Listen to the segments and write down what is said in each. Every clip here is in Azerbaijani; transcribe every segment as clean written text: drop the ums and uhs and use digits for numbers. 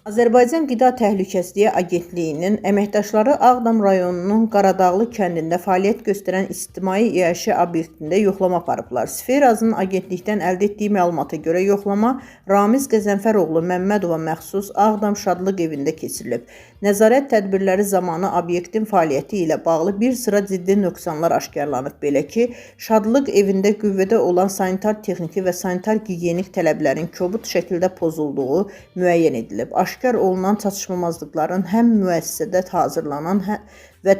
Azərbaycan Qida Təhlükəsizliyi Agentliyinin əməkdaşları Ağdam rayonunun Qaradağlı kəndində fəaliyyət göstərən ictimai iaşə obyektində yoxlama aparıblar. Sferazın agentlikdən əldə etdiyi məlumata görə yoxlama Ramiz Qəzənfəroğlu Məmmədova məxsus Ağdam Şadlıq evində keçirilib. Nəzarət tədbirləri zamanı obyektin fəaliyyəti ilə bağlı bir sıra ciddi nöqsanlar aşkarlanıb. Belə ki, Şadlıq evində qüvvədə olan sanitar texniki və sanitar gigiyenik tələblərin kobud şəkildə pozulduğu müəyyən edilib. Aşkar olunan çatışmamazlıqların həm müəssisədə hazırlanan və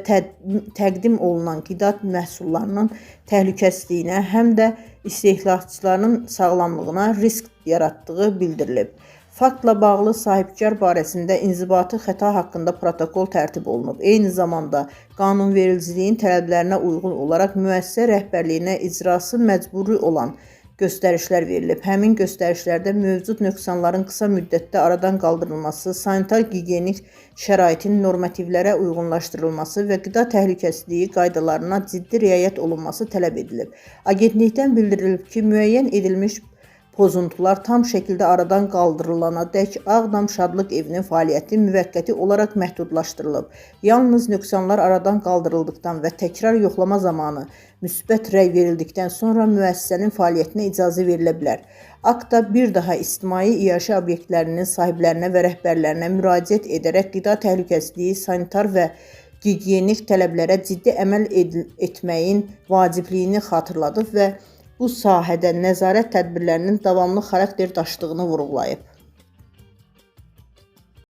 təqdim olunan qida məhsullarının təhlükəsizliyinə, həm də istehlakçıların sağlamlığına risk yaratdığı bildirilib. Faktla bağlı sahibkar barəsində inzibati xəta haqqında protokol tərtib olunub. Eyni zamanda qanunvericiliyin tələblərinə uyğun olaraq müəssisə rəhbərliyinə icrası məcburi olan göstərişlər verilib. Həmin göstərişlərdə mövcud nöqsanların qısa müddətdə aradan qaldırılması, sanitar-gigiyenik şəraitin normativlərə uyğunlaşdırılması və qida təhlükəsizliyi qaydalarına ciddi riayət olunması tələb edilib. Agentlikdən bildirilib ki, müəyyən edilmiş pozuntular tam şəkildə aradan qaldırılanadək Ağdam Şadlıq evinin fəaliyyəti müvəqqəti olaraq məhdudlaşdırılıb. Yalnız nöqsanlar aradan qaldırıldıqdan və təkrar yoxlama zamanı müsbət rəy verildikdən sonra müəssisənin fəaliyyətinə icazə verilə bilər. Aktda bir daha ictimai iaşə obyektlərinin sahiblərinə və rəhbərlərinə müraciət edərək qida təhlükəsizliyi, sanitar və gigiyenik tələblərə ciddi əməl etməyin vacibliyini xatırladıb və bu sahədə nəzarət tədbirlərinin davamlı xarakter daşıdığını vurğulayıb.